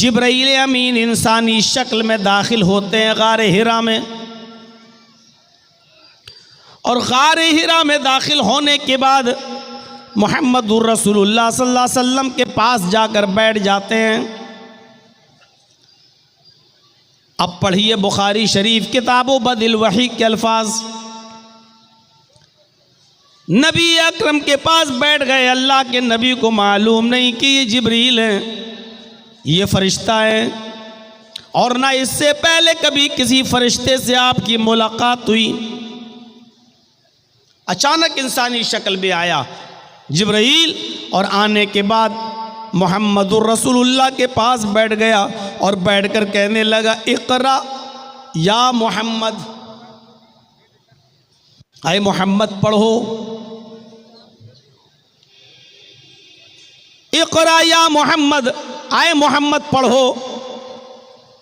जिब्राईल अमीन इंसानी शक्ल में दाखिल होते हैं गार हिरा में, और गार हिरा में दाखिल होने के बाद मुहम्मदुर रसूलुल्लाह सल्लल्लाहु अलैहि वसल्लम के पास जाकर बैठ जाते हैं। अब पढ़िए बुखारी शरीफ किताबो बदिल वही के अल्फाज। नबी अकरम के पास बैठ गए। अल्लाह के नबी को मालूम नहीं कि ये जिब्रील है, ये फरिश्ता है, और ना इससे पहले कभी किसी फरिश्ते से आपकी मुलाकात हुई। अचानक इंसानी शक्ल में आया जिब्रील, और आने के बाद मुहम्मदुर रसूलुल्लाह के पास बैठ गया और बैठकर कहने लगा, इक़रा या मोहम्मद, आए मोहम्मद पढ़ो। इक़रा या मोहम्मद, आए मोहम्मद पढ़ो।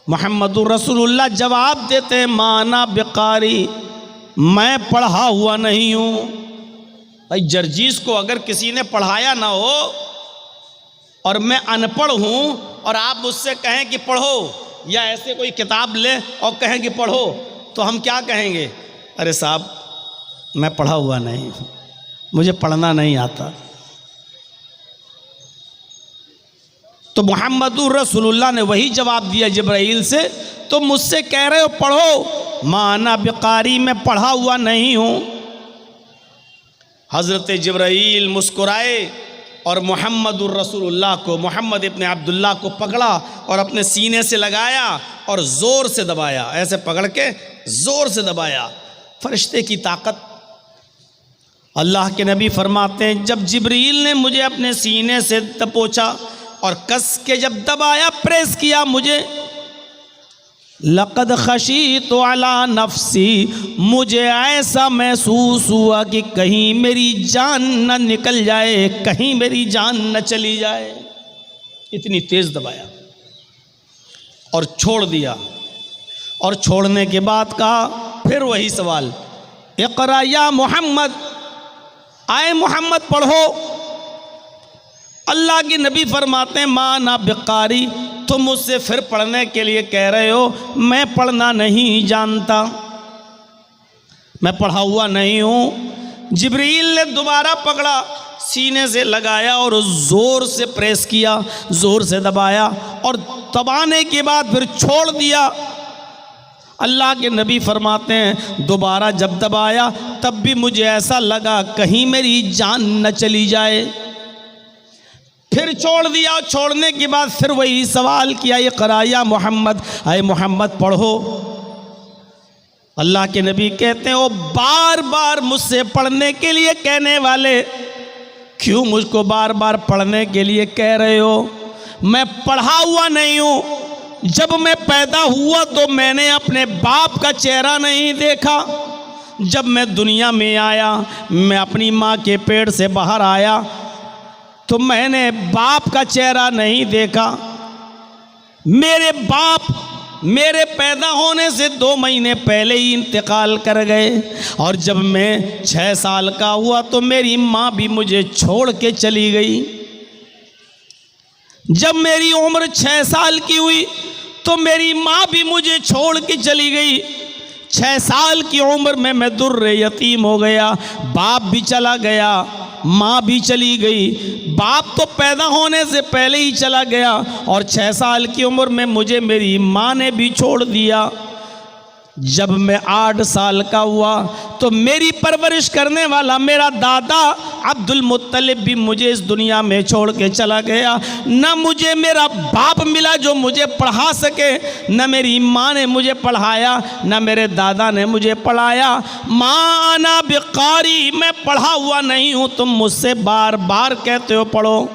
मुहम्मदुर रसूलुल्लाह जवाब देते हैं, माना बिकारी, मैं पढ़ा हुआ नहीं हूँ। भाई जर्जीस को अगर किसी ने पढ़ाया ना हो और मैं अनपढ़ हूँ और आप मुझसे कहें कि पढ़ो, या ऐसे कोई किताब ले और कहें कि पढ़ो, तो हम क्या कहेंगे? अरे साहब मैं पढ़ा हुआ नहीं हूँ, मुझे पढ़ना नहीं आता। तो मुहम्मदुर रसूलुल्लाह ने वही जवाब दिया जिब्राईल से, तुम मुझसे कह रहे हो पढ़ो, माना बिकारी, मैं पढ़ा हुआ नहीं हूँ। हज़रत जिब्राईल मुस्कुराए और मुहम्मदुर रसूलुल्लाह को, मोहम्मद इब्ने अब्दुल्लाह को पकड़ा और अपने सीने से लगाया और ज़ोर से दबाया, ऐसे पकड़ के ज़ोर से दबाया। फरिश्ते की ताकत। अल्लाह के नबी फरमाते हैं, जब जिब्रील ने मुझे अपने सीने से दबोचा और कस के जब दबाया, प्रेस किया मुझे, लक़द खशीतु अला नफ्सी, मुझे ऐसा महसूस हुआ कि कहीं मेरी जान न निकल जाए, कहीं मेरी जान न चली जाए। इतनी तेज़ दबाया और छोड़ दिया। और छोड़ने के बाद कहा फिर वही सवाल, इक़रा या मोहम्मद, आए मोहम्मद पढ़ो। अल्लाह के नबी फरमाते हैं, माना बिकारी, तुम मुझसे फिर पढ़ने के लिए कह रहे हो, मैं पढ़ना नहीं जानता, मैं पढ़ा हुआ नहीं हूँ। जिब्रील ने दोबारा पकड़ा, सीने से लगाया और ज़ोर से प्रेस किया, ज़ोर से दबाया, और दबाने के बाद फिर छोड़ दिया। अल्लाह के नबी फरमाते हैं, दोबारा जब दबाया तब भी मुझे ऐसा लगा कहीं मेरी जान न चली जाए। फिर छोड़ दिया। छोड़ने के बाद फिर वही सवाल किया, इक़रा या मोहम्मद, आए मोहम्मद पढ़ो। अल्लाह के नबी कहते हैं, ओ बार बार मुझसे पढ़ने के लिए कहने वाले, क्यों मुझको बार बार पढ़ने के लिए कह रहे हो? मैं पढ़ा हुआ नहीं हूँ। जब मैं पैदा हुआ तो मैंने अपने बाप का चेहरा नहीं देखा। जब मैं दुनिया में आया, मैं अपनी माँ के पेट से बाहर आया तो मैंने बाप का चेहरा नहीं देखा। मेरे बाप मेरे पैदा होने से 2 महीने पहले ही इंतकाल कर गए, और जब मैं 6 साल का हुआ तो मेरी माँ भी मुझे छोड़ के चली गई। जब मेरी उम्र 6 साल की हुई तो मेरी माँ भी मुझे छोड़ के चली गई। 6 साल की उम्र में मैं दुर्रे यतीम हो गया, बाप भी चला गया, माँ भी चली गई। बाप तो पैदा होने से पहले ही चला गया, और 6 साल की उम्र में मुझे मेरी माँ ने भी छोड़ दिया। जब मैं 8 साल का हुआ तो मेरी परवरिश करने वाला मेरा दादा अब्दुल मुत्तलिब भी मुझे इस दुनिया में छोड़ के चला गया। न मुझे मेरा बाप मिला जो मुझे पढ़ा सके, न मेरी माँ ने मुझे पढ़ाया, न मेरे दादा ने मुझे पढ़ाया। माँ अना बिकारी, मैं पढ़ा हुआ नहीं हूँ। तुम मुझसे बार बार कहते हो पढ़ो,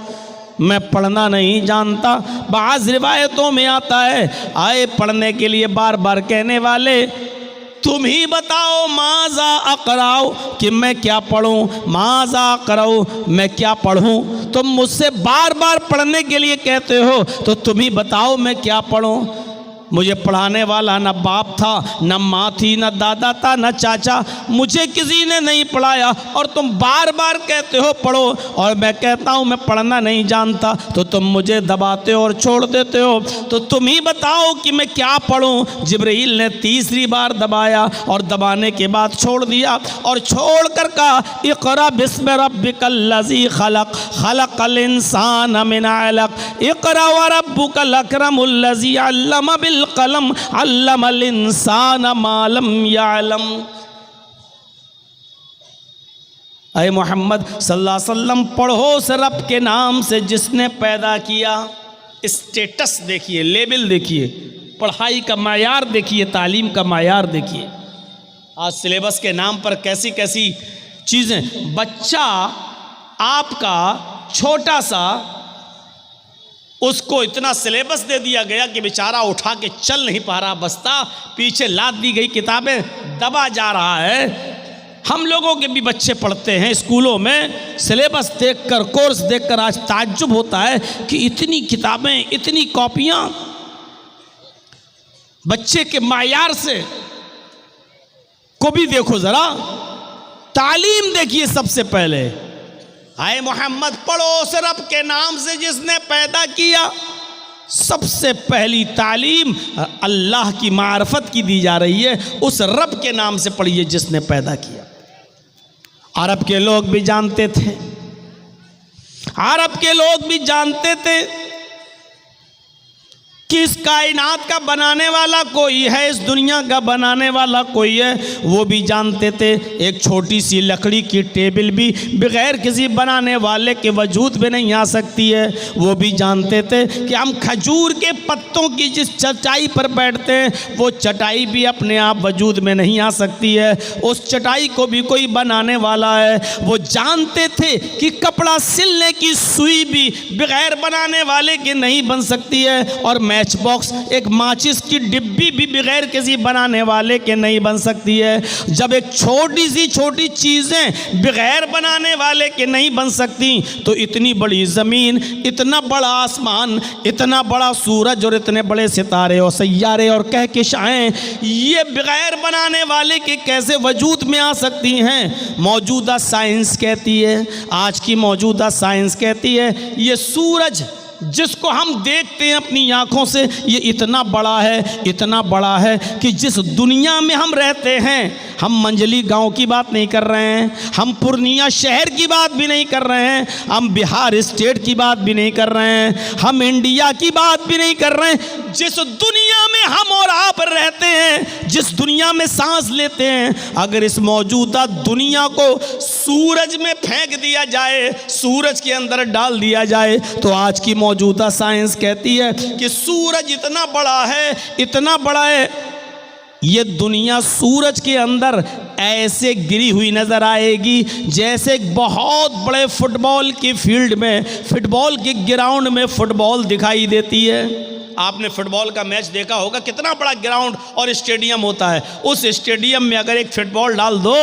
मैं पढ़ना नहीं जानता। बाज़ रिवायतों में आता है, आए पढ़ने के लिए बार बार कहने वाले, तुम ही बताओ माज़ा अक़राओ, कि मैं क्या पढ़ूँ, माज़ा अक़राओ, मैं क्या पढ़ूँ। तुम मुझसे बार बार पढ़ने के लिए कहते हो तो तुम ही बताओ मैं क्या पढ़ूँ। मुझे पढ़ाने वाला न बाप था, न माँ थी, न दादा था, न चाचा। मुझे किसी ने नहीं पढ़ाया और तुम बार बार कहते हो पढ़ो, और मैं कहता हूँ मैं पढ़ना नहीं जानता, तो तुम मुझे दबाते हो और छोड़ देते हो। तो तुम ही बताओ कि मैं क्या पढ़ूँ। जिब्रील ने तीसरी बार दबाया और दबाने के बाद छोड़ दिया, और छोड़ कर कहा इक़रा बिस्मि रब्बिकल लज़ी खलक़ खलक़ल इंसान मिन अलक़ इक़रा व रब्बुकल अकरमुल लज़ी अल्लम बिल कलम अल्लमल इंसान मा लम यअलम। अय मोहम्मद सल्लल्लाहु अलैहि वसल्लम, पढ़ो उस रब के नाम से जिसने पैदा किया। स्टेटस देखिए, लेवल देखिए, पढ़ाई का मायार देखिए, तालीम का मायार देखिए। आज सिलेबस के नाम पर कैसी कैसी चीज़ें। बच्चा आपका छोटा सा, उसको इतना सिलेबस दे दिया गया कि बेचारा उठा के चल नहीं पा रहा, बस्ता पीछे लाद दी गई किताबें दबा जा रहा है। हम लोगों के भी बच्चे पढ़ते हैं स्कूलों में, सिलेबस देखकर, कोर्स देखकर आज ताज्जुब होता है कि इतनी किताबें, इतनी कॉपियां। बच्चे के मायार से को भी देखो जरा, तालीम देखिए सबसे पहले। आए मोहम्मद, पढ़ो उस रब के नाम से जिसने पैदा किया। सबसे पहली तालीम अल्लाह की मार्फत की दी जा रही है, उस रब के नाम से पढ़िए जिसने पैदा किया। अरब के लोग भी जानते थे, अरब के लोग भी जानते थे कि इस कायनात का बनाने वाला कोई है, इस दुनिया का बनाने वाला कोई है। वो भी जानते थे एक छोटी सी लकड़ी की टेबल भी बगैर किसी बनाने वाले के वजूद में नहीं आ सकती है। वो भी जानते थे कि हम खजूर के पत्तों की जिस चटाई पर बैठते हैं, वो चटाई भी अपने आप वजूद में नहीं आ सकती है, उस चटाई को भी कोई बनाने वाला है। वो जानते थे कि कपड़ा सिलने की सुई भी बगैर बनाने वाले के नहीं बन सकती है, और मैच बॉक्स, एक माचिस की डिब्बी भी बगैर किसी बनाने वाले के नहीं बन सकती है। जब एक छोटी सी छोटी चीज़ें बगैर बनाने वाले के नहीं बन सकती, तो इतनी बड़ी ज़मीन, इतना बड़ा आसमान, इतना बड़ा सूरज और इतने बड़े सितारे और सैयारे और कहकशाएं, ये बगैर बनाने वाले के कैसे वजूद में आ सकती हैं। मौजूदा साइंस कहती है, आज की मौजूदा साइंस कहती है, ये सूरज जिसको हम देखते हैं अपनी आंखों से, ये इतना बड़ा है, इतना बड़ा है कि जिस दुनिया में हम रहते हैं, हम मंजली गांव की बात नहीं कर रहे हैं, हम पूर्णिया शहर की बात भी नहीं कर रहे हैं, हम बिहार स्टेट की बात भी नहीं कर रहे हैं, हम इंडिया की बात भी नहीं कर रहे हैं। जिस दुनिया में हम और आप रहते हैं, जिस दुनिया में सांस लेते हैं, अगर इस मौजूदा दुनिया को सूरज में फेंक दिया जाए, सूरज के अंदर डाल दिया जाए, तो आज की मौजूदा साइंस कहती है कि सूरज इतना बड़ा है, इतना बड़ा है, ये दुनिया सूरज के अंदर ऐसे गिरी हुई नज़र आएगी जैसे एक बहुत बड़े फुटबॉल की फील्ड में, फुटबॉल के ग्राउंड में फुटबॉल दिखाई देती है। आपने फुटबॉल का मैच देखा होगा, कितना बड़ा ग्राउंड और स्टेडियम होता है। उस स्टेडियम में अगर एक फुटबॉल डाल दो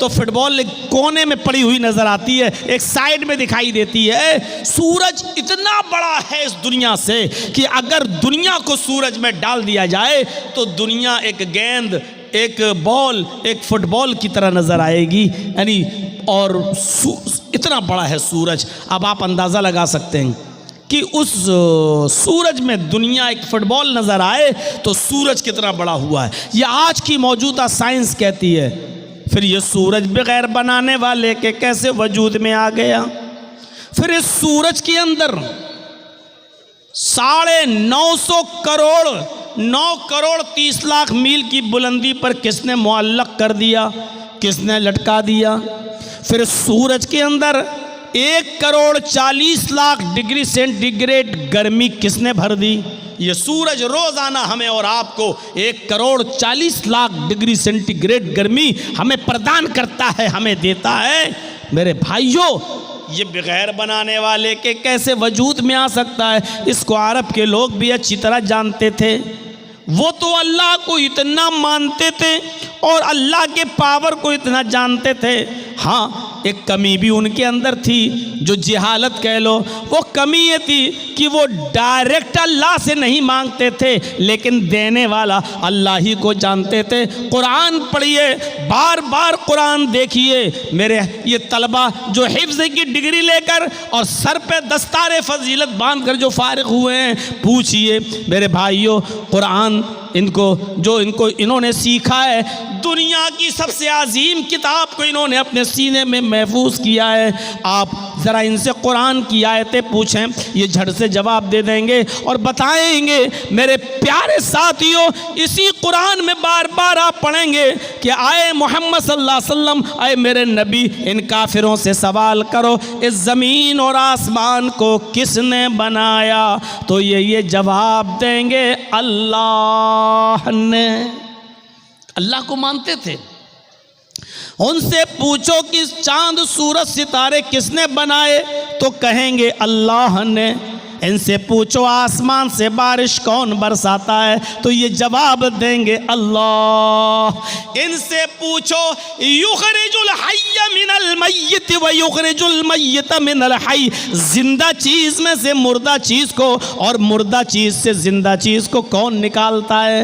तो फुटबॉल एक कोने में पड़ी हुई नज़र आती है, एक साइड में दिखाई देती है। सूरज इतना बड़ा है इस दुनिया से कि अगर दुनिया को सूरज में डाल दिया जाए तो दुनिया एक गेंद, एक बॉल, एक फुटबॉल की तरह नज़र आएगी, यानी और इतना बड़ा है सूरज। अब आप अंदाज़ा लगा सकते हैं कि उस सूरज में दुनिया एक फुटबॉल नज़र आए तो सूरज कितना बड़ा हुआ है। यह आज की मौजूदा साइंस कहती है। फिर ये सूरज बगैर बनाने वाले के कैसे वजूद में आ गया। फिर इस सूरज के अंदर 950 करोड़ 9 करोड़ 30 लाख मील की बुलंदी पर किसने मुअल्लक कर दिया, किसने लटका दिया। फिर सूरज के अंदर 1 करोड़ 40 लाख डिग्री सेंटीग्रेड गर्मी किसने भर दी। ये सूरज रोज़ाना हमें और आपको 1 करोड़ 40 लाख डिग्री सेंटीग्रेड गर्मी हमें प्रदान करता है, हमें देता है। मेरे भाइयों, ये बगैर बनाने वाले के कैसे वजूद में आ सकता है। इसको अरब के लोग भी अच्छी तरह जानते थे। वो तो अल्लाह को इतना मानते थे और अल्लाह के पावर को इतना जानते थे। हाँ, एक कमी भी उनके अंदर थी, जो जिहालत कह लो। वो कमी ये थी कि वो डायरेक्ट अल्लाह से नहीं मांगते थे, लेकिन देने वाला अल्लाह ही को जानते थे। कुरान पढ़िए, बार बार कुरान देखिए। मेरे ये तलबा जो हिफ्ज़ की डिग्री लेकर और सर पे दस्तारे फजीलत बांध कर जो फारिग हुए हैं, पूछिए मेरे भाइयों, कुरान इन्होंने सीखा है। दुनिया की सबसे अजीम किताब को इन्होंने अपने सीने में महफूज किया है। आप ज़रा इनसे कुरान की आयतें पूछें, ये झट से जवाब दे देंगे और बताएंगे। मेरे प्यारे साथियों, इसी कुरान में बार बार आप पढ़ेंगे कि आए मोहम्मद सल्लल्लाहु अलैहि वसल्लम, आए मेरे नबी, इन काफिरों से सवाल करो इस ज़मीन और आसमान को किसने बनाया, तो ये जवाब देंगे अल्लाह ने। अल्लाह को मानते थे। उनसे पूछो कि चांद सूरज सितारे किसने बनाए, तो कहेंगे अल्लाह ने। इनसे पूछो आसमान से बारिश कौन बरसाता है, तो ये जवाब देंगे अल्लाह। इनसे पूछो युखरिजुल हय्य मिनल मय्यत व युखरिजुल मय्यत मिनल हय्य, जिंदा चीज़ में से मुर्दा चीज़ को और मुर्दा चीज़ से जिंदा चीज़ को कौन निकालता है।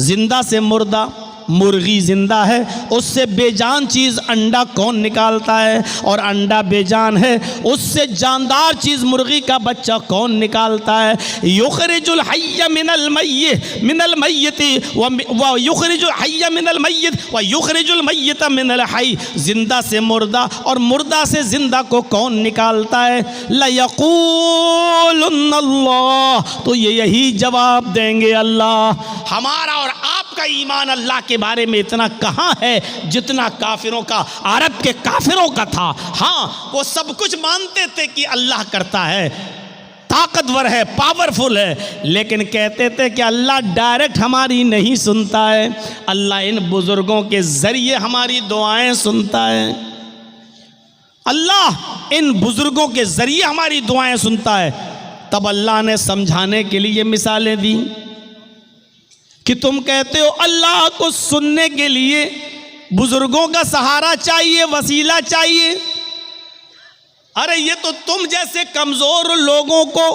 जिंदा से मुर्दा, मुर्गी जिंदा है, उससे बेजान चीज़ अंडा कौन निकालता है, और अंडा बेजान है, उससे जानदार चीज़ मुर्गी का बच्चा कौन निकालता है। युखरिजुल हय्य मिनल मय्यति व युखरिजुल हय्य मिनल मय्यत व युखरिजुल मय्यत मिनल हय्य, जिंदा से मुर्दा और मुर्दा से जिंदा को कौन निकालता है। लयक़ूलुन्नल्लाह, तो ये यही जवाब देंगे अल्लाह। हमारा और आपका ईमान अल्लाह के बारे में इतना कहाँ है जितना काफिरों का, अरब के काफिरों का था। हाँ, वो सब कुछ मानते थे कि अल्लाह करता है, ताकतवर है, पावरफुल है, लेकिन कहते थे कि अल्लाह डायरेक्ट हमारी नहीं सुनता है, अल्लाह इन बुजुर्गों के जरिए हमारी दुआएं सुनता है, अल्लाह इन बुजुर्गों के जरिए हमारी दुआएं सुनता है। तब अल्लाह ने समझाने के लिए मिसालें दी कि तुम कहते हो अल्लाह को सुनने के लिए बुजुर्गों का सहारा चाहिए, वसीला चाहिए। अरे ये तो तुम जैसे कमज़ोर लोगों को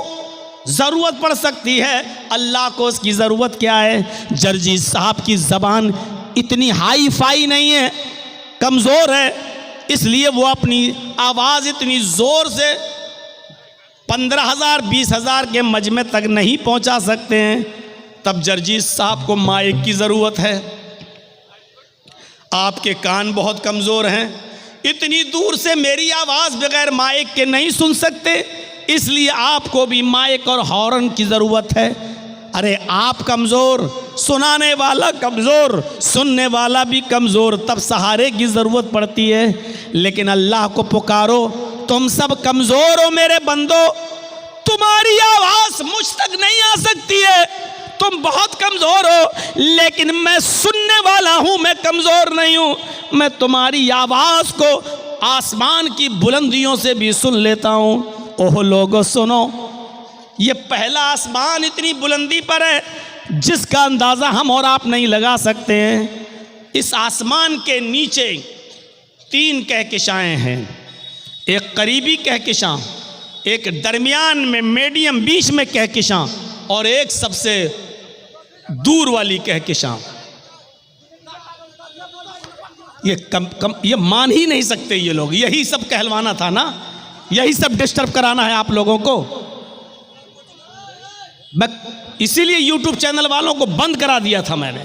ज़रूरत पड़ सकती है, अल्लाह को उसकी ज़रूरत क्या है। जर्जी साहब की ज़बान इतनी हाई फाई नहीं है, कमज़ोर है, इसलिए वो अपनी आवाज़ इतनी ज़ोर से 15,000 20,000 के मजमे तक नहीं पहुंचा सकते हैं। तब जर्जीस साहब को माइक की ज़रूरत है। आपके कान बहुत कमज़ोर हैं, इतनी दूर से मेरी आवाज़ बगैर माइक के नहीं सुन सकते, इसलिए आपको भी माइक और हॉर्न की ज़रूरत है। अरे आप कमज़ोर, सुनाने वाला कमज़ोर, सुनने वाला भी कमज़ोर, तब सहारे की ज़रूरत पड़ती है। लेकिन अल्लाह को पुकारो, तुम सब कमज़ोर हो मेरे बंदो, तुम्हारी आवाज़ मुझ तक नहीं आ सकती है, तुम बहुत कमज़ोर हो, लेकिन मैं सुनने वाला हूँ, मैं कमज़ोर नहीं हूँ, मैं तुम्हारी आवाज़ को आसमान की बुलंदियों से भी सुन लेता हूँ। ओह लोगो सुनो, ये पहला आसमान इतनी बुलंदी पर है जिसका अंदाज़ा हम और आप नहीं लगा सकते हैं। इस आसमान के नीचे 3 कहकशाएँ हैं, एक करीबी कहकशां, एक दरमियान में मीडियम बीच में कहकशां, और एक सबसे दूर वाली कहकशां। ये मान ही नहीं सकते ये लोग। यही सब कहलवाना था ना, यही सब डिस्टर्ब कराना है आप लोगों को। मैं इसीलिए YouTube चैनल वालों को बंद करा दिया था मैंने।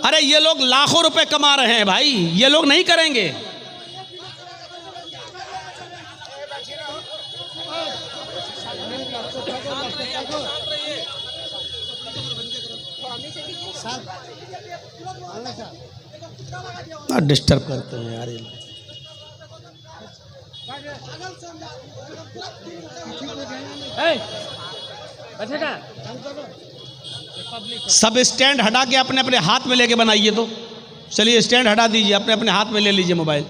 अरे ये लोग लाखों रुपए कमा रहे हैं भाई, ये लोग नहीं करेंगे। डिस्टर्ब करते हैं यार ये। सब स्टैंड हटा के अपने अपने हाथ में लेके बनाइए। तो चलिए स्टैंड हटा दीजिए, अपने अपने हाथ में ले लीजिए मोबाइल।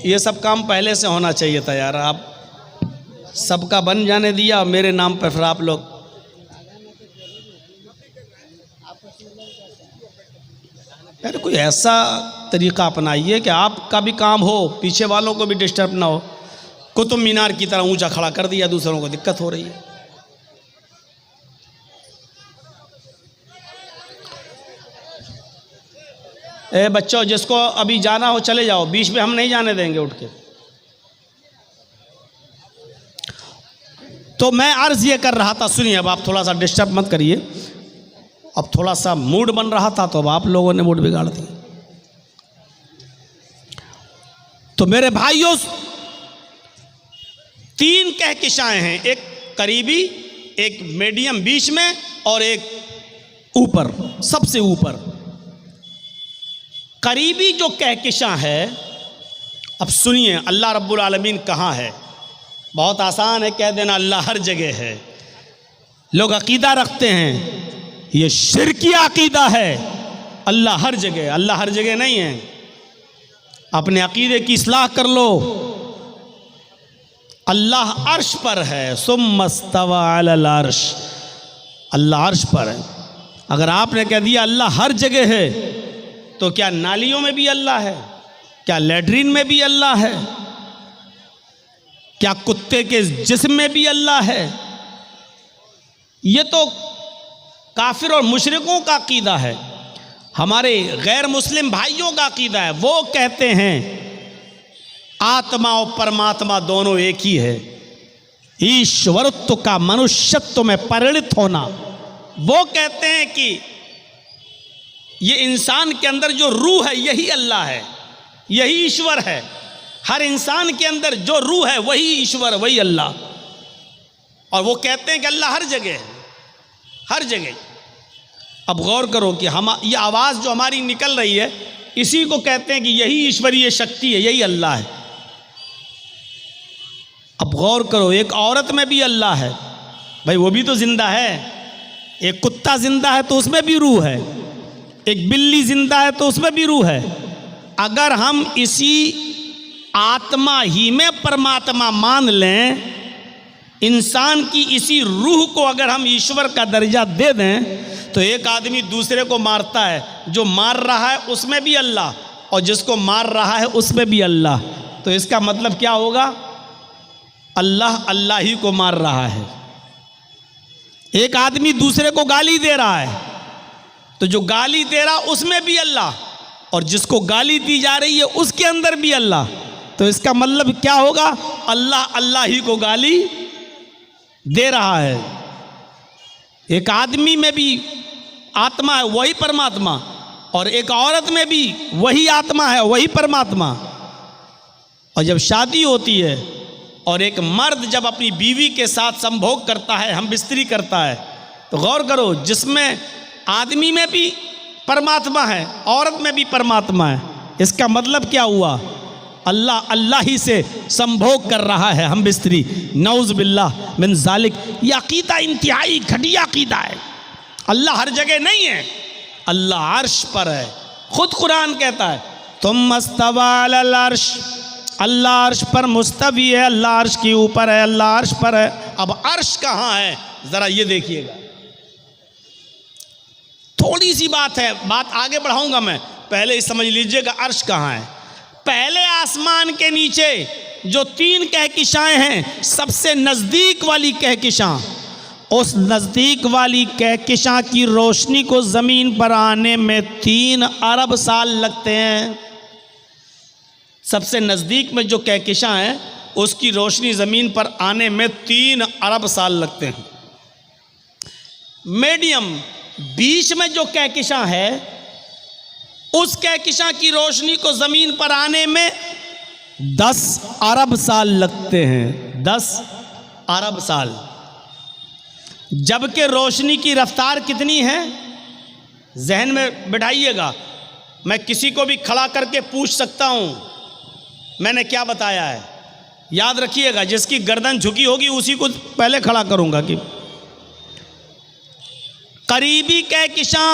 ये सब काम पहले से होना चाहिए था यार। आप सबका बन जाने दिया मेरे नाम पर, फिर आप लोग यार कोई ऐसा तरीका अपनाइए कि आपका भी काम हो, पीछे वालों को भी डिस्टर्ब ना हो। कुतुब मीनार की तरह ऊंचा खड़ा कर दिया, दूसरों को दिक्कत हो रही है। ए बच्चों, जिसको अभी जाना हो चले जाओ, बीच में हम नहीं जाने देंगे उठ के। तो मैं अर्ज ये कर रहा था, सुनिए अब आप थोड़ा सा डिस्टर्ब मत करिए। अब थोड़ा सा मूड बन रहा था तो अब आप लोगों ने मूड बिगाड़ दिया। तो मेरे भाइयों, 3 कहकशाएं हैं, एक करीबी, एक मीडियम बीच में और एक ऊपर, सबसे ऊपर। करीबी जो कहकशा है, अब सुनिए अल्लाह रब्बुल आलमीन कहाँ है। बहुत आसान है कह देना अल्लाह हर जगह है। लोग अकीदा रखते हैं, ये शिरकी अकीदा है, अल्लाह हर जगह। अल्लाह हर जगह नहीं है। अपने अकीदे की इस्लाह कर लो। अल्लाह अर्श पर है, सुम्मस्तवा अलल अर्श, अल्लाह अर्श पर है। अगर आपने कह दिया अल्लाह हर जगह है, तो क्या नालियों में भी अल्लाह है? क्या लैट्रिन में भी अल्लाह है? क्या कुत्ते के जिस्म में भी अल्लाह है? ये तो काफिर और मुशरिकों का अकीदा है। हमारे गैर मुस्लिम भाइयों का अकीदा है। वो कहते हैं आत्मा और परमात्मा दोनों एक ही है। ईश्वरत्व का मनुष्यत्व में परिणित होना। वो कहते हैं कि ये इंसान के अंदर जो रूह है यही अल्लाह है, यही ईश्वर है। हर इंसान के अंदर जो रूह है वही ईश्वर, वही अल्लाह। और वो कहते हैं कि अल्लाह हर जगह है, हर जगह। अब गौर करो कि हम ये आवाज़ जो हमारी निकल रही है, इसी को कहते हैं कि यही ईश्वरीय शक्ति है, यही अल्लाह है। अब गौर करो, एक औरत में भी अल्लाह है भाई, वो भी तो जिंदा है। एक कुत्ता जिंदा है तो उसमें भी रूह है, एक बिल्ली जिंदा है तो उसमें भी रूह है। अगर हम इसी आत्मा ही में परमात्मा मान लें, इंसान की इसी रूह को अगर हम ईश्वर का दर्जा दे दें, तो एक आदमी दूसरे को मारता है, जो मार रहा है उसमें भी अल्लाह, और जिसको मार रहा है उसमें भी अल्लाह। तो इसका मतलब क्या होगा? अल्लाह अल्लाह ही को मार रहा है। एक आदमी दूसरे को गाली दे रहा है, तो जो गाली दे रहा उसमें भी अल्लाह, और जिसको गाली दी जा रही है उसके अंदर भी अल्लाह। तो इसका मतलब क्या होगा? अल्लाह अल्लाह ही को गाली दे रहा है। एक आदमी में भी आत्मा है, वही परमात्मा, और एक औरत में भी वही आत्मा है, वही परमात्मा। और जब शादी होती है और एक मर्द जब अपनी बीवी के साथ संभोग करता है, हम बिस्तरी करता है, तो गौर करो, जिसमें आदमी में भी परमात्मा है, औरत में भी परमात्मा है। इसका मतलब क्या हुआ? अल्लाह अल्लाह ही से संभोग कर रहा है, हम बिस्तरी। नौज़ बिल्लाह मिन ज़ालिक। ये अकीदा इंतहाई घटिया अकीदा है। अल्लाह हर जगह नहीं है, अल्लाह अर्श पर है। खुद कुरान कहता है तुम मस्तवा अलल अर्श, अल्लाह अर्श पर मुस्तवी है, अल्लाह अर्श के ऊपर है, अल्लाह अर्श पर है। अब अर्श कहाँ है ज़रा ये देखिएगा। थोड़ी सी बात है, बात आगे बढ़ाऊंगा मैं, पहले ही समझ लीजिएगा अर्श कहाँ है। पहले आसमान के नीचे जो 3 कहकशाएं हैं, सबसे नज़दीक वाली कहकशां, उस नज़दीक वाली कहकशां की रोशनी को ज़मीन पर आने में 3 अरब साल लगते हैं। सबसे नज़दीक में जो कहकशां है, उसकी रोशनी ज़मीन पर आने में 3 अरब साल लगते हैं। मीडियम बीच में जो कहकशां है, उस कहकशां की रोशनी को ज़मीन पर आने में 10 अरब साल लगते हैं। 10 अरब साल। जबकि रोशनी की रफ्तार कितनी है जहन में बिठाइएगा। मैं किसी को भी खड़ा करके पूछ सकता हूं मैंने क्या बताया है, याद रखिएगा। जिसकी गर्दन झुकी होगी उसी को पहले खड़ा करूंगा कि करीबी कहकशां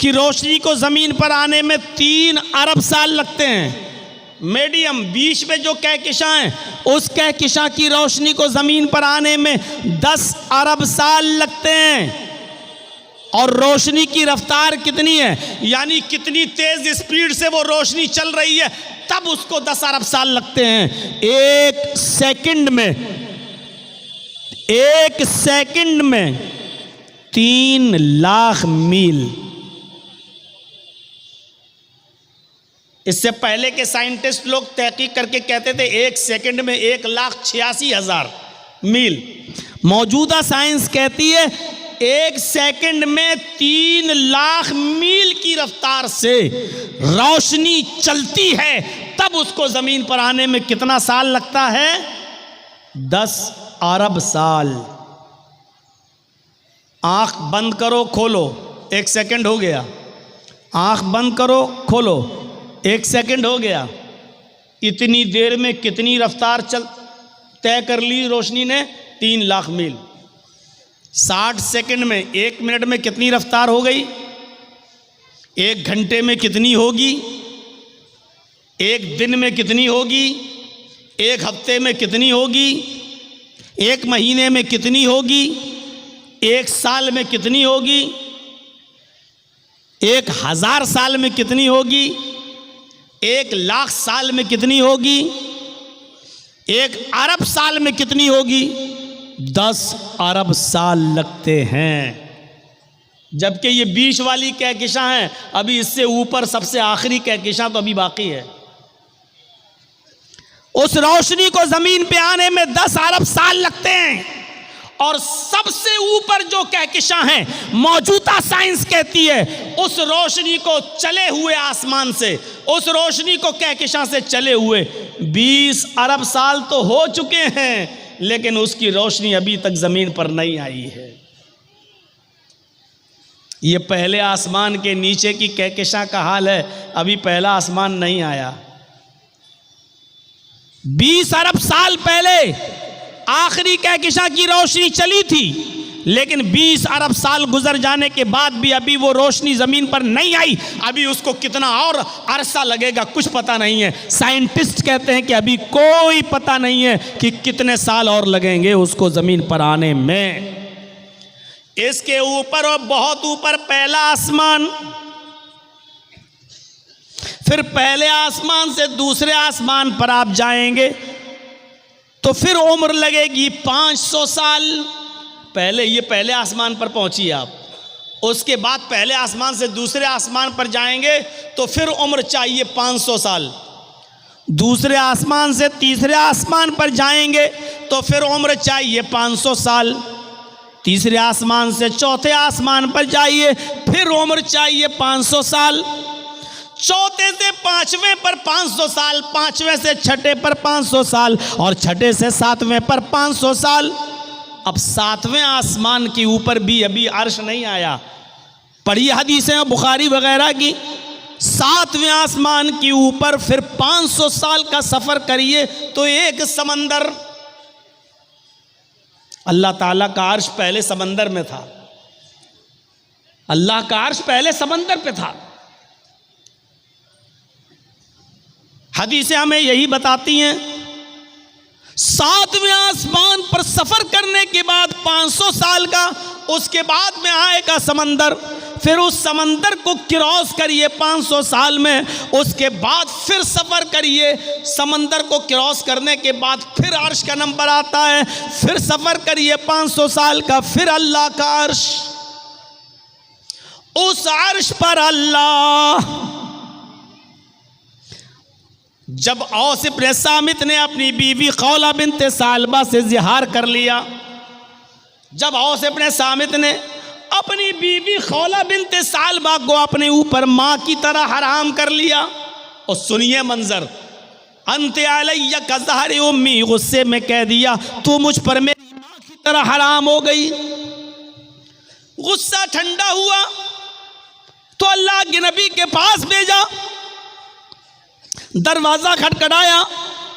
की रोशनी को ज़मीन पर आने में 3 अरब साल लगते हैं। मीडियम बीच में जो कहकशां है, उस कहकशां की रोशनी को जमीन पर आने में 10 अरब साल लगते हैं। और रोशनी की रफ्तार कितनी है, यानी कितनी तेज स्पीड से वो रोशनी चल रही है, तब उसको 10 अरब साल लगते हैं। एक सेकंड में 3 लाख मील। इससे पहले के साइंटिस्ट लोग तहकीक करके कहते थे 1 सेकंड में 1,86,000 मील। मौजूदा साइंस कहती है 1 सेकंड में 3 लाख मील की रफ्तार से रोशनी चलती है, तब उसको जमीन पर आने में कितना साल लगता है? 10 अरब साल। आंख बंद करो खोलो, 1 सेकंड हो गया। आंख बंद करो खोलो, 1 सेकंड हो गया। इतनी देर में कितनी रफ्तार तय कर ली रोशनी ने? 3 लाख मील। 60 सेकंड में, 1 मिनट में कितनी रफ्तार हो गई? 1 घंटे में कितनी होगी? 1 दिन में कितनी होगी? 1 हफ्ते में कितनी होगी? 1 महीने में कितनी होगी? 1 साल में कितनी होगी? 1000 साल में कितनी होगी? 1 लाख साल में कितनी होगी? 1 अरब साल में कितनी होगी? 10 अरब साल लगते हैं। जबकि ये बीच वाली कहकशां है, अभी इससे ऊपर सबसे आखिरी कहकशां तो अभी बाकी है। उस रोशनी को जमीन पे आने में 10 अरब साल लगते हैं। और सबसे ऊपर जो कहकशां है, मौजूदा साइंस कहती है उस रोशनी को चले हुए आसमान से, उस रोशनी को कहकशां से चले हुए 20 अरब साल तो हो चुके हैं, लेकिन उसकी रोशनी अभी तक जमीन पर नहीं आई है। ये पहले आसमान के नीचे की कहकशां का हाल है, अभी पहला आसमान नहीं आया। 20 अरब साल पहले आखिरी कहकशां की रोशनी चली थी, लेकिन 20 अरब साल गुजर जाने के बाद भी अभी वो रोशनी जमीन पर नहीं आई। अभी उसको कितना और अरसा लगेगा कुछ पता नहीं है। साइंटिस्ट कहते हैं कि अभी कोई पता नहीं है कि कितने साल और लगेंगे उसको जमीन पर आने में। इसके ऊपर और बहुत ऊपर पहला आसमान, फिर पहले आसमान से दूसरे आसमान पर आप जाएंगे तो फिर उम्र लगेगी 500 साल। पहले आसमान पर पहुंचिए आप, उसके बाद पहले आसमान से दूसरे आसमान पर जाएंगे तो फिर उम्र चाहिए 500 साल। दूसरे आसमान से तीसरे आसमान पर जाएंगे तो फिर उम्र चाहिए 500 साल। तीसरे आसमान से चौथे आसमान पर जाइए, फिर उम्र चाहिए 500 साल। चौथे से पांचवें पर 500 साल, पांचवें से छठे पर 500 साल, और छठे से सातवें पर 500 साल। अब सातवें आसमान के ऊपर भी अभी अर्श नहीं आया। पढ़ी हदीसें बुखारी वगैरह की, सातवें आसमान के ऊपर फिर 500 साल का सफर करिए तो एक समंदर। अल्लाह ताला का अर्श पहले समंदर में था, अल्लाह का अर्श पहले समंदर पे था। हदीसें हमें यही बताती हैं, सातवें आसमान पर सफर करने के बाद 500 साल का, उसके बाद में आएगा समंदर। फिर उस समंदर को क्रॉस करिए 500 साल में, उसके बाद फिर सफर करिए। समंदर को क्रॉस करने के बाद फिर अर्श का नंबर आता है, फिर सफर करिए 500 साल का, फिर अल्लाह का अर्श। उस अर्श पर अल्लाह, जब औस इब्न सामित ने अपनी बीवी खौला बिन्त सालबा से जिहार कर लिया, जब औस इब्न सामित ने अपनी बीवी खौला बिन्त सालबा को अपने ऊपर माँ की तरह हराम कर लिया, और सुनिए मंजर, अंते अलैया का ज़हर उम्मी, गुस्से में कह दिया तू मुझ पर मेरी माँ की तरह हराम हो गई। गुस्सा ठंडा हुआ तो अल्लाह के नबी के पास भेजा, दरवाज़ा खटखटाया,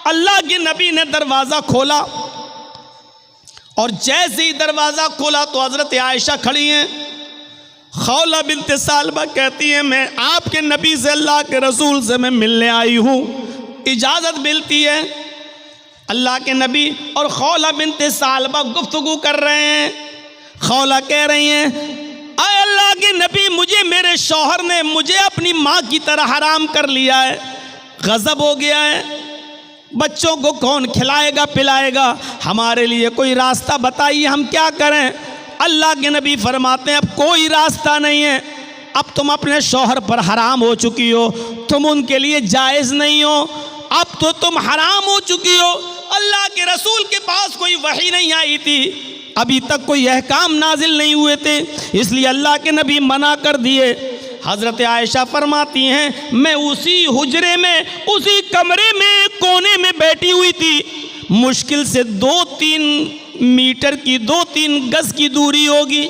अल्लाह के नबी ने दरवाज़ा खोला, और जैसे ही दरवाज़ा खोला तो हज़रत आयशा खड़ी हैं। खौला बिन्त सालबा कहती हैं मैं आपके नबी से, अल्लाह के रसूल से मैं मिलने आई हूँ। इजाज़त मिलती है। अल्लाह के नबी और खौला बिनते सालबा गुफ्तगू कर रहे हैं। खौला कह रही हैं, आए अल्लाह के नबी, मुझे मेरे शौहर ने मुझे अपनी माँ की तरह हराम कर लिया है, गज़ब हो गया है, बच्चों को कौन खिलाएगा पिलाएगा, हमारे लिए कोई रास्ता बताइए, हम क्या करें। अल्लाह के नबी फरमाते हैं, अब कोई रास्ता नहीं है, अब तुम अपने शौहर पर हराम हो चुकी हो, तुम उनके लिए जायज़ नहीं हो, अब तो तुम हराम हो चुकी हो। अल्लाह के रसूल के पास कोई वही नहीं आई थी, अभी तक कोई अहकाम नाजिल नहीं हुए थे, इसलिए अल्लाह के नबी मना कर दिए। हज़रत आयशा फरमाती हैं, मैं उसी हुजरे में, उसी कमरे में कोने में बैठी हुई थी, मुश्किल से 2-3 मीटर की 2-3 गज़ की दूरी होगी।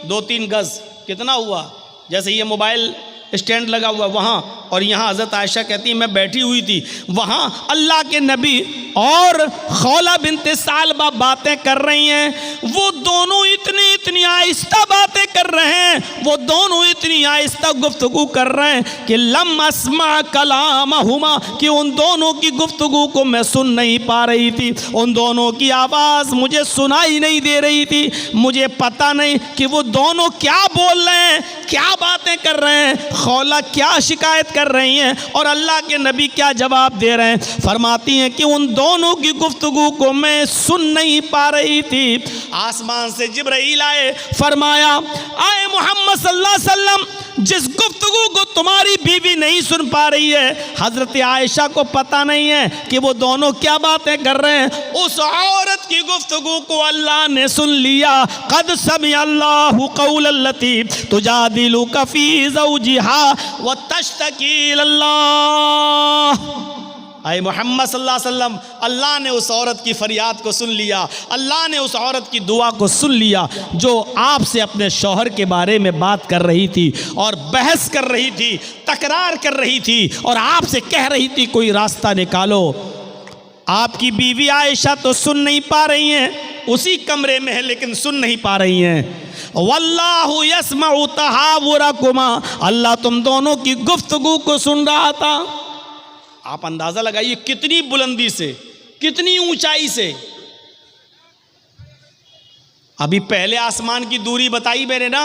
2-3 गज़ कितना हुआ, जैसे ये मोबाइल स्टैंड लगा हुआ वहाँ, और यहाँ हज़रत आयशा कहती है मैं बैठी हुई थी, वहाँ अल्लाह के नबी और खौला बिनते सालबा बातें कर रही हैं। वो दोनों इतनी आहिस्ता बातें कर रहे हैं, वो दोनों इतनी आहिस्ता गुफ्तगू कर रहे हैं कि लम अस्मा कलामहुमा, कि उन दोनों की गुफ्तगू को मैं सुन नहीं पा रही थी, उन दोनों की आवाज़ मुझे सुनाई नहीं दे रही थी, मुझे पता नहीं कि वो दोनों क्या बोल रहे हैं, क्या बातें कर रहे हैं, खौला क्या शिकायत कर रही हैं और अल्लाह के नबी क्या जवाब दे रहे हैं। फरमाती हैं कि उन दोनों की गुफ्तगू को मैं सुन नहीं पा रही थी। आसमान से जिब्राइल आए, फरमाया, आए मोहम्मद सल्लल्लाहु अलैहि वसल्लम, जिस गुफ्तगू को तुम्हारी बीवी नहीं सुन पा रही है, हज़रत आयशा को पता नहीं है कि वो दोनों क्या बातें कर रहे हैं, उस औरत की गुफ्तगू को अल्लाह ने सुन लिया। क़द समिअल्लाहु क़ौलल्लती तुजादिलुका फ़ी ज़ौजिहा व तश्तकी इलल्लाह। आए मोहम्मद सल्लल्लाहु अलैहि वसल्लम, अल्लाह ने उस औरत की फरियाद को सुन लिया, अल्लाह ने उस औरत की दुआ को सुन लिया जो आपसे अपने शौहर के बारे में बात कर रही थी और बहस कर रही थी, तकरार कर रही थी और आपसे कह रही थी कोई रास्ता निकालो। आपकी बीवी आयशा तो सुन नहीं पा रही हैं, उसी कमरे में है लेकिन सुन नहीं पा रही हैं। वल्लाहु यस्मउ तहावुरकुमा, अल्लाह तुम दोनों की गुफ्तगू को सुन रहा था। आप अंदाजा लगाइए कितनी बुलंदी से, कितनी ऊंचाई से। अभी पहले आसमान की दूरी बताई मैंने ना,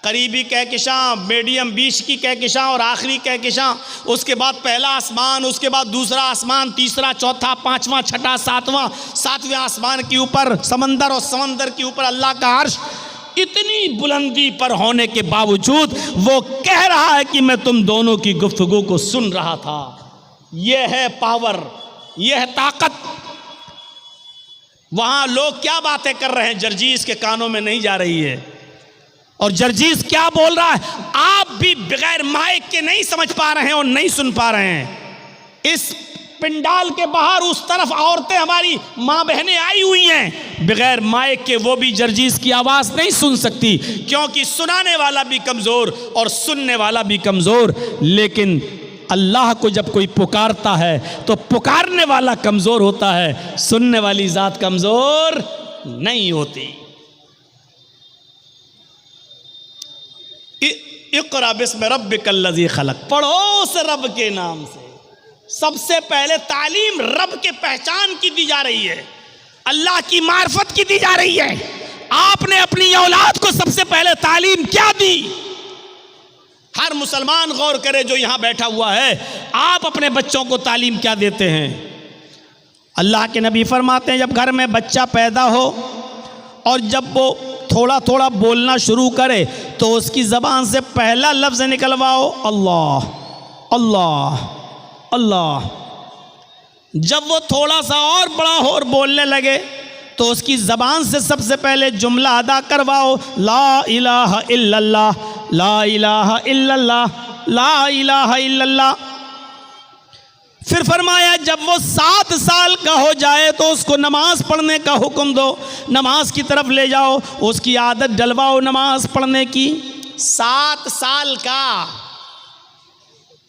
करीबी कहकशां, मीडियम बीच की कहकशां और आखिरी कहकशां, उसके बाद पहला आसमान, उसके बाद दूसरा आसमान, तीसरा, चौथा, पांचवा, छठा, सातवें आसमान के ऊपर समंदर और समंदर के ऊपर अल्लाह का अर्श। इतनी बुलंदी पर होने के बावजूद वो कह रहा है कि मैं तुम दोनों की गुफ्तगू को सुन रहा था। यह है पावर, यह है ताकत। वहां लोग क्या बातें कर रहे हैं, जर्जीस के कानों में नहीं जा रही है, और जर्जीस क्या बोल रहा है आप भी बगैर माइक के नहीं समझ पा रहे हैं और नहीं सुन पा रहे हैं। इस पिंडाल के बाहर उस तरफ औरतें, हमारी माँ बहनें आई हुई हैं, बगैर माइक के वो भी जर्जीस की आवाज़ नहीं सुन सकती, क्योंकि सुनाने वाला भी कमज़ोर और सुनने वाला भी कमज़ोर। लेकिन अल्लाह को जब कोई पुकारता है तो पुकारने वाला कमज़ोर होता है, सुनने वाली ज़ात कमज़ोर नहीं होती। इक़रा बिस्मि रब्बिकल्लज़ी खलक़, पढ़ो उस रब के नाम से। सबसे पहले तालीम रब के पहचान की दी जा रही है, अल्लाह की मार्फत की दी जा रही है। आपने अपनी औलाद को सबसे पहले तालीम क्या दी? हर मुसलमान गौर करे जो यहां बैठा हुआ है, आप अपने बच्चों को तालीम क्या देते हैं? अल्लाह के नबी फरमाते हैं जब घर में बच्चा पैदा हो और जब वो थोड़ा थोड़ा बोलना शुरू करे तो उसकी ज़बान से पहला लफ्ज़ निकलवाओ अल्लाह अल्लाह अल्लाह। जब वो थोड़ा सा और बड़ा हो और बोलने लगे तो उसकी ज़बान से सबसे पहले जुमला अदा करवाओ, ला इलाहा इल्लल्लाह, ला इलाहा इल्लल्लाह, ला इलाहा इल्लल्लाह। फिर फरमाया जब वो 7 साल का हो जाए तो उसको नमाज पढ़ने का हुक्म दो, नमाज की तरफ ले जाओ, उसकी आदत डलवाओ नमाज पढ़ने की। 7 साल का,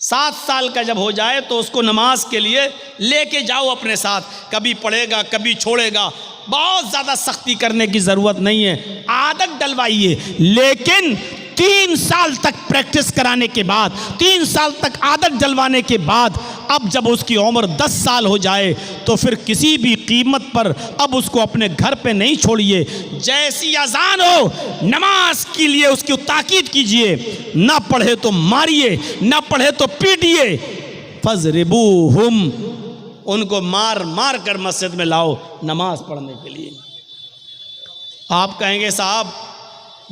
7 साल का जब हो जाए तो उसको नमाज के लिए लेके जाओ अपने साथ, कभी पढ़ेगा कभी छोड़ेगा, बहुत ज़्यादा सख्ती करने की ज़रूरत नहीं है, आदत डलवाइए। लेकिन 3 साल तक प्रैक्टिस कराने के बाद, 3 साल तक आदत डलवाने के बाद अब जब उसकी उम्र 10 साल हो जाए तो फिर किसी भी कीमत पर अब उसको अपने घर पे नहीं छोड़िए। जैसी अजान हो नमाज के लिए उसकी ताकीद कीजिए, ना पढ़े तो मारिए, ना पढ़े तो पीटिए। फज़रिबूहुम, उनको मार मार कर मस्जिद में लाओ नमाज पढ़ने के लिए। आप कहेंगे साहब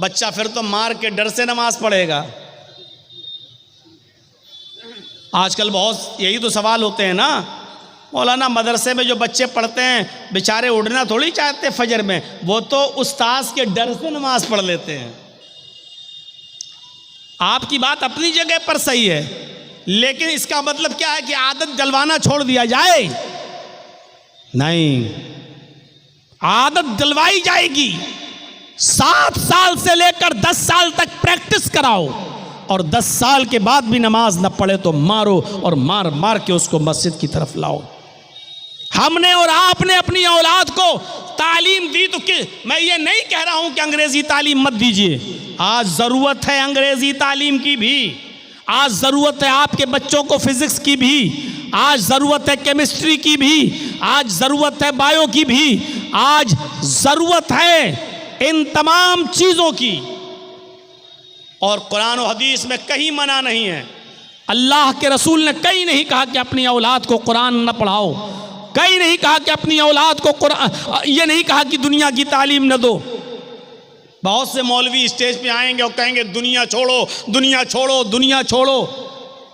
बच्चा फिर तो मार के डर से नमाज पढ़ेगा। आजकल बहुत यही तो सवाल होते हैं ना, मौलाना मदरसे में जो बच्चे पढ़ते हैं बेचारे उड़ना थोड़ी चाहते फजर में, वो तो उस्ताद के डर से नमाज पढ़ लेते हैं। आपकी बात अपनी जगह पर सही है, लेकिन इसका मतलब क्या है कि आदत डलवाना छोड़ दिया जाए? नहीं, आदत डलवाई जाएगी। 7 साल से लेकर 10 साल तक प्रैक्टिस कराओ, और 10 साल के बाद भी नमाज न पढ़े तो मारो, और मार मार के उसको मस्जिद की तरफ लाओ। हमने और आपने अपनी औलाद को तालीम दी तो मैं ये नहीं कह रहा हूं कि अंग्रेजी तालीम मत दीजिए। आज ज़रूरत है अंग्रेजी तालीम की भी, आज ज़रूरत है आपके बच्चों को फिजिक्स की भी, आज ज़रूरत है केमिस्ट्री की भी, आज ज़रूरत है बायो की भी, आज ज़रूरत है इन तमाम चीज़ों की। और कुरान और हदीस में कहीं मना नहीं है, अल्लाह के रसूल ने कहीं नहीं कहा कि अपनी औलाद को कुरान न पढ़ाओ, कहीं नहीं कहा कि अपनी औलाद को कुरान, ये नहीं कहा कि दुनिया की तालीम न दो। बहुत से मौलवी स्टेज पे आएंगे और कहेंगे दुनिया छोड़ो, दुनिया छोड़ो, दुनिया छोड़ो,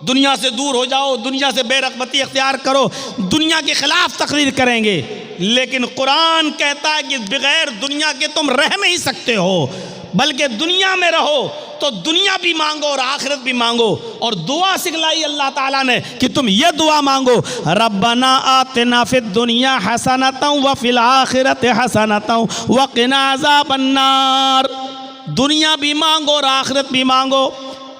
दुनिया से दूर हो जाओ, दुनिया से बेरगबती इख्तियार करो, दुनिया के खिलाफ तकरीर करेंगे। लेकिन कुरान कहता है कि बगैर दुनिया के तुम रह नहीं सकते हो, बल्कि दुनिया में रहो तो दुनिया भी मांगो और आखिरत भी मांगो। और दुआ सिखलाई अल्लाह ताला ने कि तुम ये दुआ मांगो, रब्बना आतिना फिद दुनिया हसनतन व फिल आखिरति हसनतन व क़िना अज़ाबन्नार। दुनिया भी मांगो और आखिरत भी मांगो।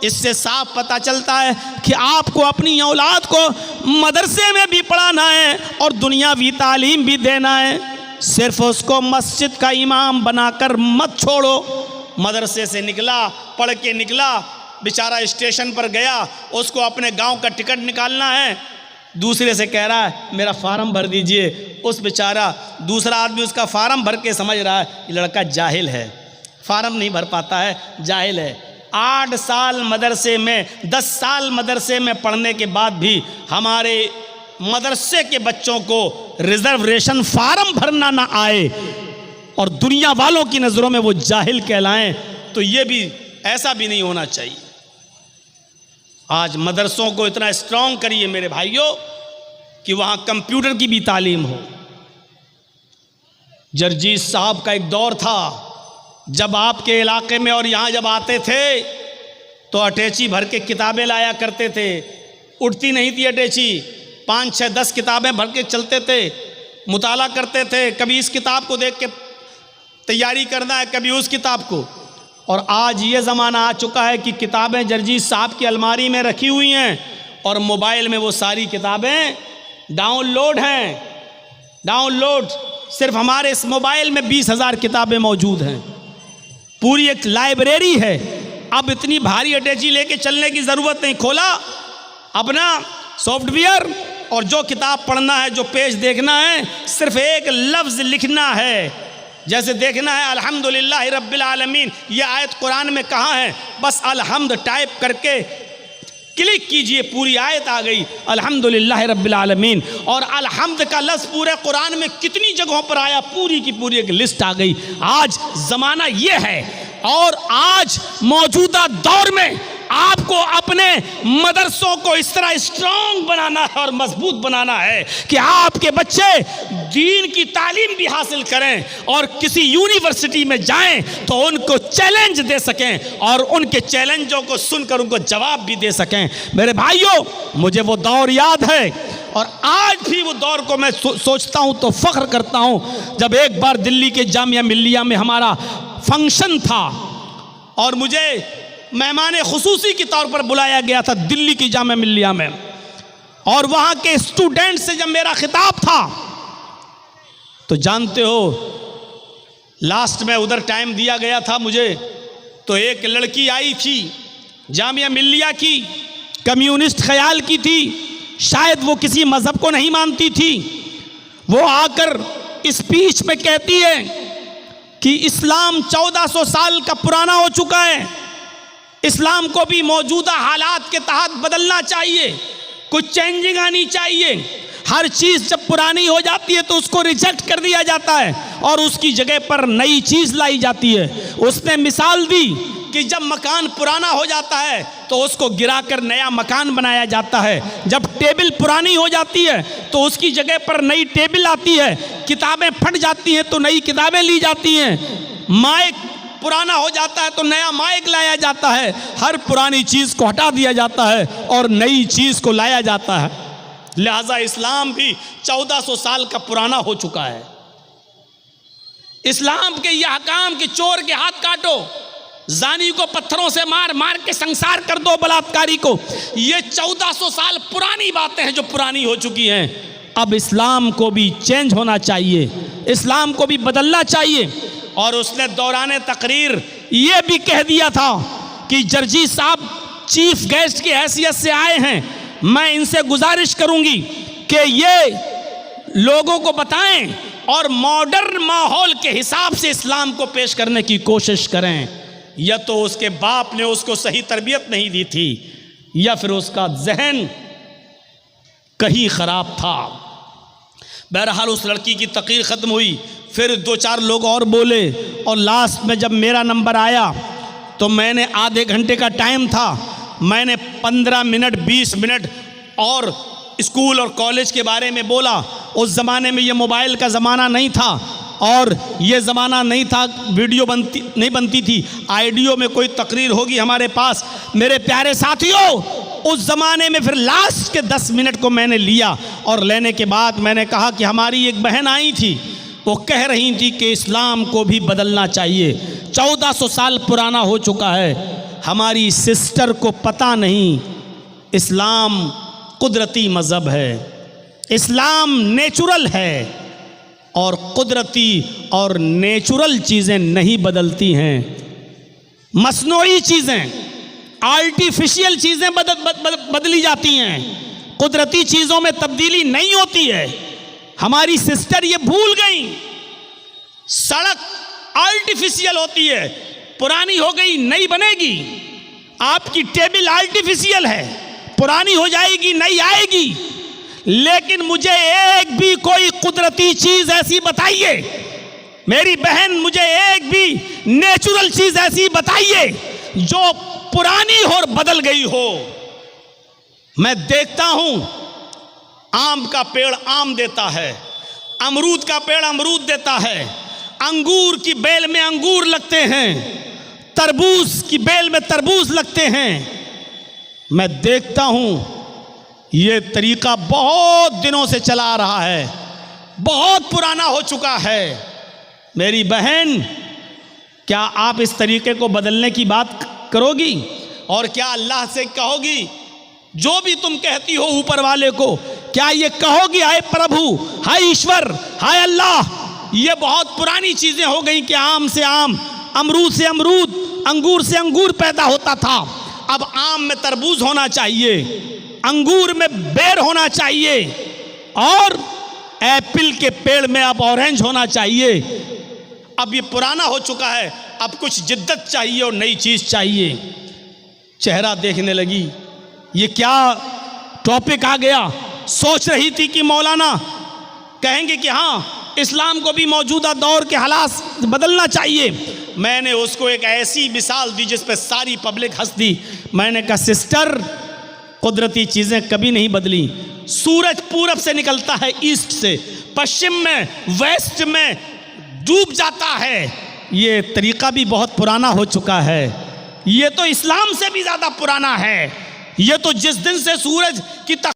इससे साफ पता चलता है कि आपको अपनी औलाद को मदरसे में भी पढ़ाना है और दुनियावी तालीम भी देना है। सिर्फ उसको मस्जिद का इमाम बनाकर मत छोड़ो। मदरसे से निकला, पढ़ के निकला, बेचारा स्टेशन पर गया, उसको अपने गांव का टिकट निकालना है, दूसरे से कह रहा है मेरा फार्म भर दीजिए। उस बेचारा दूसरा आदमी उसका फार्म भर के समझ रहा है ये लड़का जाहिल है, फार्म नहीं भर पाता है, जाहिल है। 8 साल मदरसे में, 10 साल मदरसे में पढ़ने के बाद भी हमारे मदरसे के बच्चों को रिजर्वेशन फार्म भरना ना आए और दुनिया वालों की नज़रों में वो जाहिल कहलाएं, तो ये भी, ऐसा भी नहीं होना चाहिए। आज मदरसों को इतना स्ट्रांग करिए मेरे भाइयों कि वहाँ कंप्यूटर की भी तालीम हो। जरजीत साहब का एक दौर था जब आपके इलाके में और यहाँ जब आते थे तो अटैची भर के किताबें लाया करते थे। उठती नहीं थी अटैची, 5, 6, 10 किताबें भर के चलते थे, मुताला करते थे। कभी इस किताब को देख के तैयारी करना है, कभी उस किताब को। और आज ये ज़माना आ चुका है कि किताबें जरजीत साहब की अलमारी में रखी हुई हैं और मोबाइल में वो सारी किताबें डाउनलोड हैं। डाउनलोड, सिर्फ हमारे इस मोबाइल में 20,000 किताबें मौजूद हैं, पूरी एक लाइब्रेरी है। अब इतनी भारी अटैची लेके चलने की ज़रूरत नहीं। खोला अपना सॉफ्टवेयर और जो किताब पढ़ना है, जो पेज देखना है, सिर्फ एक लफ्ज़ लिखना है। जैसे देखना है अल्हम्दुलिल्लाह रब्बिल आलमीन, ये आयत कुरान में कहाँ है, बस अल्हम्द टाइप करके क्लिक कीजिए, पूरी आयत आ गई अल्हम्दुलिल्लाह रब्बिल आलमीन। और अल्हम्द का लफ्ज़ पूरे कुरान में कितनी जगहों पर आया, पूरी की पूरी एक लिस्ट आ गई। आज ज़माना ये है और आज मौजूदा दौर में आपको अपने मदरसों को इस तरह स्ट्रांग बनाना है और मजबूत बनाना है कि आपके बच्चे दीन की तालीम भी हासिल करें और किसी यूनिवर्सिटी में जाएं तो उनको चैलेंज दे सकें और उनके चैलेंजों को सुनकर उनको जवाब भी दे सकें। मेरे भाइयों, मुझे वो दौर याद है और आज भी वो दौर को मैं सोचता हूँ तो फ़ख्र करता हूँ जब एक बार दिल्ली के जामिया मिल्लिया में हमारा फंक्शन था और मुझे मेहमान खुसूसी के तौर पर बुलाया गया था दिल्ली की जामिया मिल्लिया में, और वहाँ के स्टूडेंट से जब मेरा खिताब था तो जानते हो लास्ट में उधर टाइम दिया गया था मुझे, तो एक लड़की आई थी जामिया मिल्लिया की, कम्युनिस्ट ख्याल की थी, शायद वो किसी मजहब को नहीं मानती थी, वो आकर स्पीच में कहती है कि इस्लाम 1400 साल का पुराना हो चुका है, इस्लाम को भी मौजूदा हालात के तहत बदलना चाहिए, कुछ चेंजिंग आनी चाहिए। हर चीज़ जब पुरानी हो जाती है तो उसको रिजेक्ट कर दिया जाता है और उसकी जगह पर नई चीज़ लाई जाती है। उसने मिसाल दी कि जब मकान पुराना हो जाता है तो उसको गिराकर नया मकान बनाया जाता है, जब टेबल पुरानी हो जाती है तो उसकी जगह पर नई टेबल आती है, किताबें फट जाती हैं तो नई किताबें ली जाती हैं, माइक पुराना हो जाता है तो नया माइक लाया जाता है। हर पुरानी चीज़ को हटा दिया जाता है और नई चीज़ को लाया जाता है। लिहाजा इस्लाम भी 1400 साल का पुराना हो चुका है। इस्लाम के यह हकाम कि चोर के हाथ काटो, जानी को पत्थरों से मार मार के संसार कर दो, बलात्कारी को, ये 1400 साल पुरानी बातें हैं जो पुरानी हो चुकी हैं। अब इस्लाम को भी चेंज होना चाहिए, इस्लाम को भी बदलना चाहिए। और उसने दौरान तकरीर ये भी कह दिया था कि जर्जी साहब चीफ गेस्ट की हैसियत से आए हैं, मैं इनसे गुजारिश करूंगी कि ये लोगों को बताएं और मॉडर्न माहौल के हिसाब से इस्लाम को पेश करने की कोशिश करें। या तो उसके बाप ने उसको सही तरबियत नहीं दी थी या फिर उसका जहन कहीं ख़राब था। बहरहाल उस लड़की की तकरीर ख़त्म हुई, फिर 2-4 लोग और बोले और लास्ट में जब मेरा नंबर आया तो मैंने आधे घंटे का टाइम था, मैंने 15 मिनट 20 मिनट और स्कूल और कॉलेज के बारे में बोला। उस ज़माने में ये मोबाइल का ज़माना नहीं था और ये ज़माना नहीं था, वीडियो नहीं बनती थी, आइडियो में कोई तकरीर होगी हमारे पास। मेरे प्यारे साथियों, उस ज़माने में फिर लास्ट के 10 मिनट को मैंने लिया और लेने के बाद मैंने कहा कि हमारी एक बहन आई थी, वो कह रही थी कि इस्लाम को भी बदलना चाहिए, 1400 साल पुराना हो चुका है। हमारी सिस्टर को पता नहीं इस्लाम कुदरती मज़हब है, इस्लाम नेचुरल है और कुदरती और नेचुरल चीज़ें नहीं बदलती हैं। मसनूई चीज़ें, आर्टिफिशियल चीज़ें बदली जाती हैं, कुदरती चीज़ों में तब्दीली नहीं होती है। हमारी सिस्टर ये भूल गई, सड़क आर्टिफिशियल होती है, पुरानी हो गई नई बनेगी। आपकी टेबल आर्टिफिशियल है, पुरानी हो जाएगी नई आएगी। लेकिन मुझे एक भी कोई कुदरती चीज ऐसी बताइए, मेरी बहन, मुझे एक भी नेचुरल चीज ऐसी बताइए जो पुरानी और बदल गई हो। मैं देखता हूं आम का पेड़ आम देता है, अमरूद का पेड़ अमरूद देता है, अंगूर की बेल में अंगूर लगते हैं, तरबूज की बेल में तरबूज लगते हैं। मैं देखता हूं ये तरीका बहुत दिनों से चला आ रहा है, बहुत पुराना हो चुका है। मेरी बहन, क्या आप इस तरीके को बदलने की बात करोगी और क्या अल्लाह से कहोगी जो भी तुम कहती हो ऊपर वाले को, क्या ये कहोगी हाय प्रभु, हाय ईश्वर, हाय अल्लाह, ये बहुत पुरानी चीजें हो गई कि आम से आम, अमरूद से अमरूद, अंगूर से अंगूर पैदा होता था, अब आम में तरबूज होना चाहिए, अंगूर में बेर होना चाहिए और एप्पल के पेड़ में अब ऑरेंज होना चाहिए। अब ये पुराना हो चुका है, अब कुछ जिद्दत चाहिए और नई चीज चाहिए। चेहरा देखने लगी, ये क्या टॉपिक आ गया। सोच रही थी कि मौलाना कहेंगे कि हाँ, इस्लाम को भी मौजूदा दौर के हालात बदलना चाहिए। मैंने उसको एक ऐसी मिसाल दी जिस पे सारी पब्लिक हंस दी। मैंने कहा सिस्टर, कुदरती चीज़ें कभी नहीं बदली। सूरज पूरब से निकलता है, ईस्ट से, पश्चिम में, वेस्ट में डूब जाता है। ये तरीका भी बहुत पुराना हो चुका है, ये तो इस्लाम से भी ज़्यादा पुराना है। ये तो जिस दिन से सूरज की